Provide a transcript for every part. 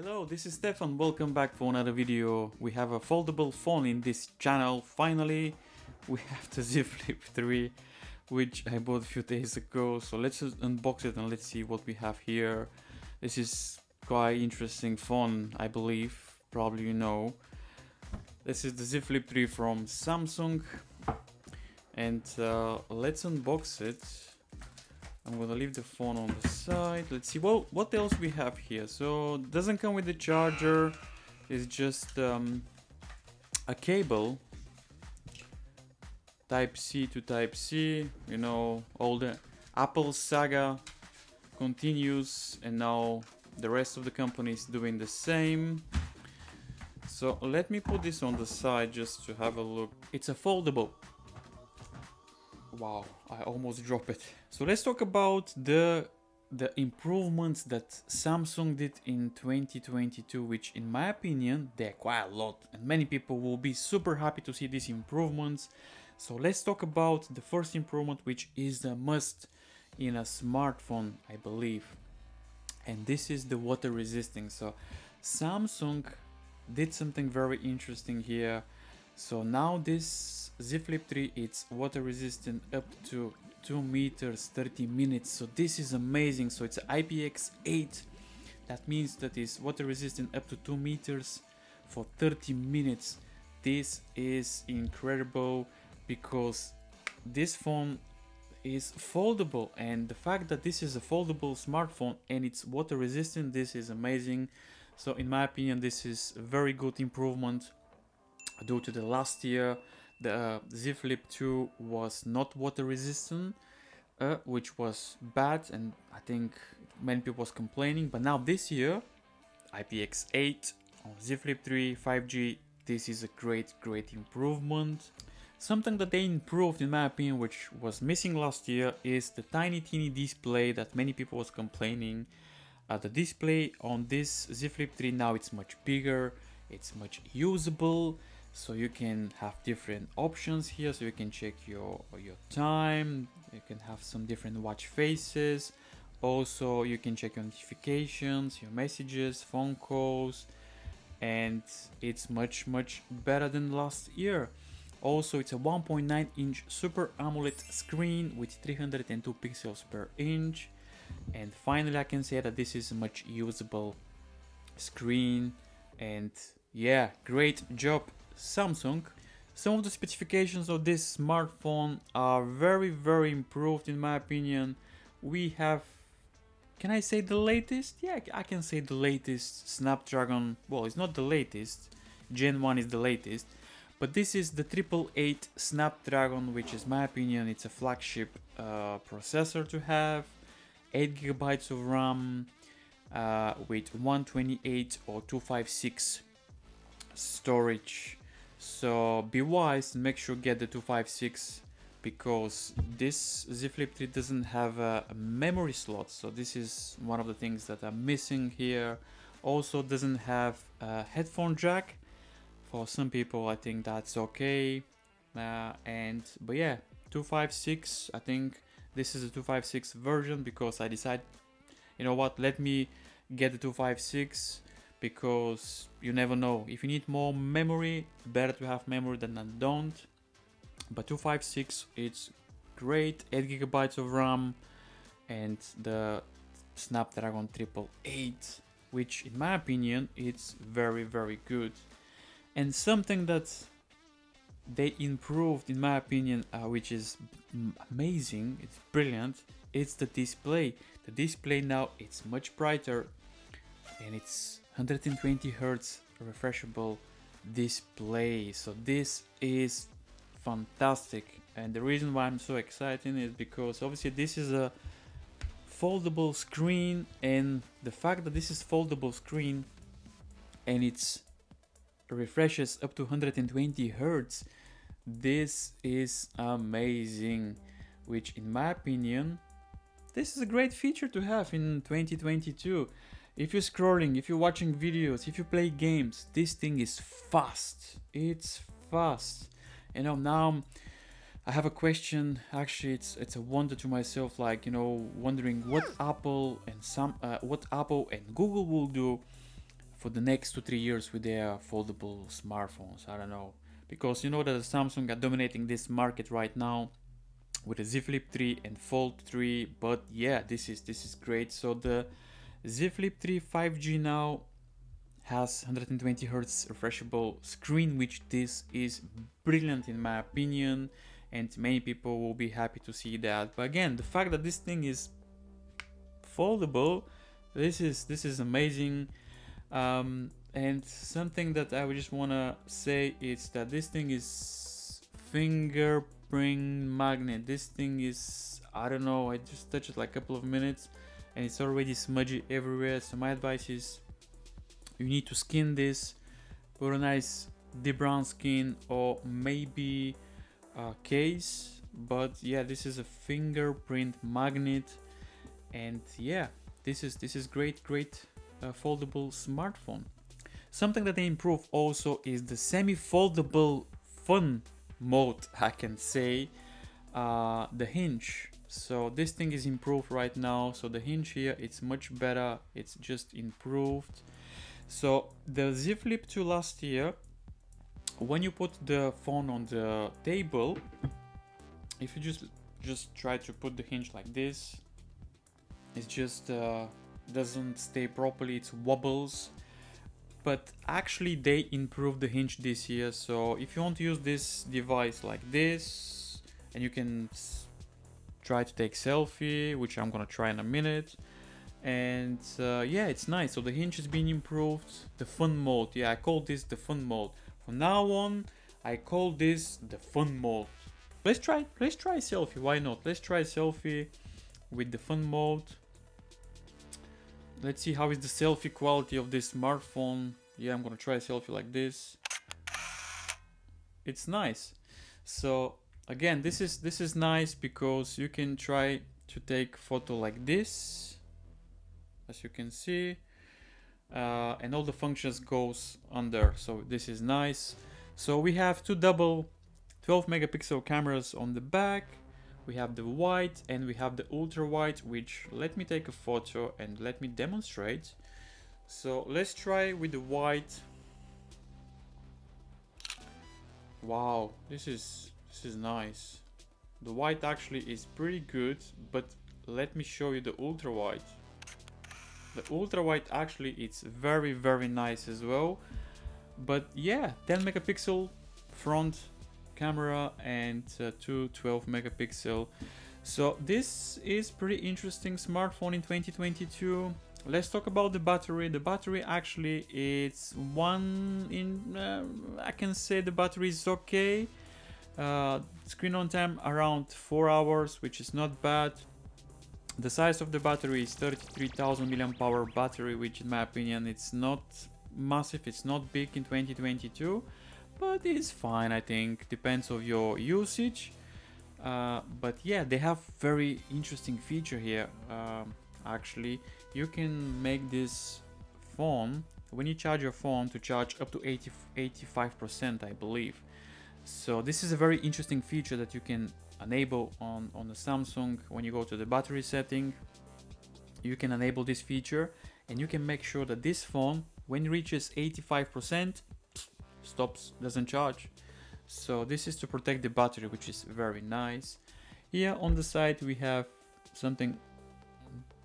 Hello, this is Stefan. Welcome back for another video. We have a foldable phone in this channel. Finally, we have the Z Flip 3, which I bought a few days ago. So let's just unbox it and let's see what we have here. This is quite interesting phone, I believe. Probably you know. This is the Z Flip 3 from Samsung. And let's unbox it. I'm gonna leave the phone on the side. Let's see what else we have here. So it doesn't come with the charger. It's just a cable, Type C to Type C. You know, all the Apple saga continues, and now the rest of the company is doing the same. So let me put this on the side just to have a look. It's a foldable. Wow, I almost dropped it. So let's talk about the improvements that Samsung did in 2022, which in my opinion, they're quite a lot. And many people will be super happy to see these improvements. So let's talk about the first improvement, which is the must in a smartphone, I believe. And this is the water resisting. So Samsung did something very interesting here. So now this Z Flip 3, it's water resistant up to 2 meters 30 minutes. So this is amazing. So it's IPX8. That means that it's water resistant up to 2 meters for 30 minutes. This is incredible because this phone is foldable, and the fact that this is a foldable smartphone and it's water resistant, this is amazing. So in my opinion, this is a very good improvement. Due to the last year, the Z Flip 2 was not water resistant, which was bad, and I think many people was complaining. But now this year, IPX8 on Z Flip 3 5G, this is a great improvement. Something that they improved, in my opinion, which was missing last year, is the tiny display that many people was complaining. The display on this Z Flip 3 now it's much bigger, it's much usable. So you can have different options here, so you can check your time, you can have some different watch faces, also you can check your notifications, your messages, phone calls, and it's much better than last year. Also, it's a 1.9 inch Super AMOLED screen with 302 pixels per inch, and finally I can say that this is a much usable screen. And yeah, great job Samsung. Some of the specifications of this smartphone are very improved in my opinion. We have, can I say the latest? Yeah, I can say the latest Snapdragon. Well, it's not the latest, Gen 1 is the latest, but this is the 888 Snapdragon, which is my opinion, it's a flagship processor to have. 8 GB of RAM with 128 or 256 storage. So be wise and make sure you get the 256, because this Z Flip 3 doesn't have a memory slot. So this is one of the things that are missing here. Also doesn't have a headphone jack. For some people I think that's okay. But yeah, 256, I think this is a 256 version, because I decided, you know what, let me get the 256, because you never know. If you need more memory, better to have memory than I don't. But 256, it's great. 8 GB of RAM and the Snapdragon 888, which in my opinion it's very good. And something that they improved in my opinion, which is amazing, it's brilliant, it's the display. The display now it's much brighter, and it's 120 Hz refreshable display. So this is fantastic, and the reason why I'm so excited is because obviously this is a foldable screen, and the fact that this is foldable screen and it's refreshes up to 120 Hz, this is amazing, which in my opinion this is a great feature to have in 2022. If you're scrolling, if you're watching videos, if you play games, this thing is fast. It's fast. You know, now I have a question. Actually, it's a wonder to myself, like, you know, wondering what Apple and Google will do for the next 2-3 years with their foldable smartphones. I don't know, because you know that Samsung are dominating this market right now with the Z Flip 3 and Fold 3. But yeah, this is great. So the Z Flip 3 5G now has 120 Hz refreshable screen, which this is brilliant in my opinion, and many people will be happy to see that. But again, the fact that this thing is foldable, this is amazing. And something that I would just want to say is that this thing is fingerprint magnet. This thing is, I don't know, I just touched it like a couple of minutes and it's already smudgy everywhere. So my advice is you need to skin this, put a nice deep brown skin or maybe a case. But yeah, this is a fingerprint magnet, and yeah, this is great foldable smartphone. Something that they improve also is the semi-foldable fun mode, I can say, the hinge. So this thing is improved right now. So the hinge here, it's much better, it's just improved. So the Z Flip 2 last year, when you put the phone on the table, if you just try to put the hinge like this, it just doesn't stay properly, it wobbles. But actually they improved the hinge this year. So if you want to use this device like this, and you can try to take selfie, which I'm gonna try in a minute, and yeah, it's nice. So the hinge has been improved. The fun mode, yeah, I call this the fun mode. From now on, I call this the fun mode. Let's try selfie, why not? Let's try selfie with the fun mode. Let's see how is the selfie quality of this smartphone. Yeah, I'm gonna try a selfie like this. It's nice. So again, this is nice because you can try to take photo like this, as you can see, and all the functions goes under. So this is nice. So we have two double 12 megapixel cameras on the back. We have the wide and we have the ultra wide, which let me take a photo and let me demonstrate. So let's try with the wide. Wow, this is nice. The wide actually is pretty good, but let me show you the ultra wide. The ultra wide actually it's very nice as well. But yeah, 10 megapixel front camera and two 12 megapixel. So this is pretty interesting smartphone in 2022. Let's talk about the battery. The battery actually it's I can say the battery is okay. Screen on time around 4 hours, which is not bad. The size of the battery is 33,000 mAh battery, which in my opinion it's not massive, it's not big in 2022. But it's fine, I think, depends on your usage. But yeah, they have very interesting feature here. Actually, you can make this phone, when you charge your phone, to charge up to 85%, I believe. So this is a very interesting feature that you can enable on the Samsung. When you go to the battery setting, you can enable this feature and you can make sure that this phone, when it reaches 85%, stops, doesn't charge. So this is to protect the battery, which is very nice. Here on the side we have something,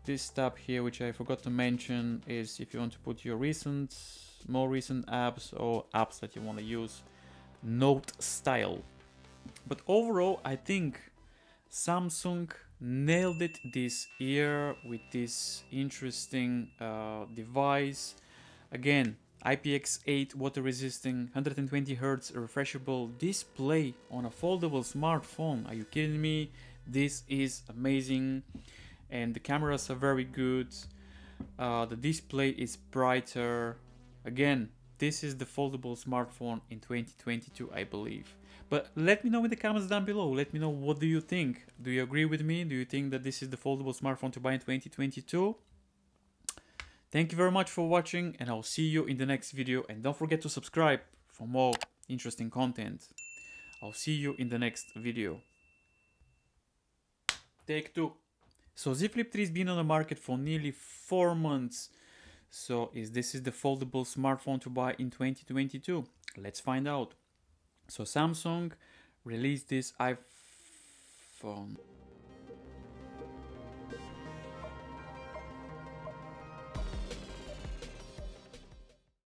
this tab here, which I forgot to mention, is if you want to put your more recent apps or apps that you want to use, note style. But overall I think Samsung nailed it this year with this interesting device. Again, IPX8 water resisting, 120 Hz refreshable display on a foldable smartphone. Are you kidding me? This is amazing, and the cameras are very good. The display is brighter. Again, this is the foldable smartphone in 2022, I believe. But let me know in the comments down below. Let me know, what do you think? Do you agree with me? Do you think that this is the foldable smartphone to buy in 2022? Thank you very much for watching, and I'll see you in the next video. And don't forget to subscribe for more interesting content. I'll see you in the next video. Take two. So Z Flip 3 has been on the market for nearly 4 months. So this is the foldable smartphone to buy in 2022? Let's find out. So Samsung released this iPhone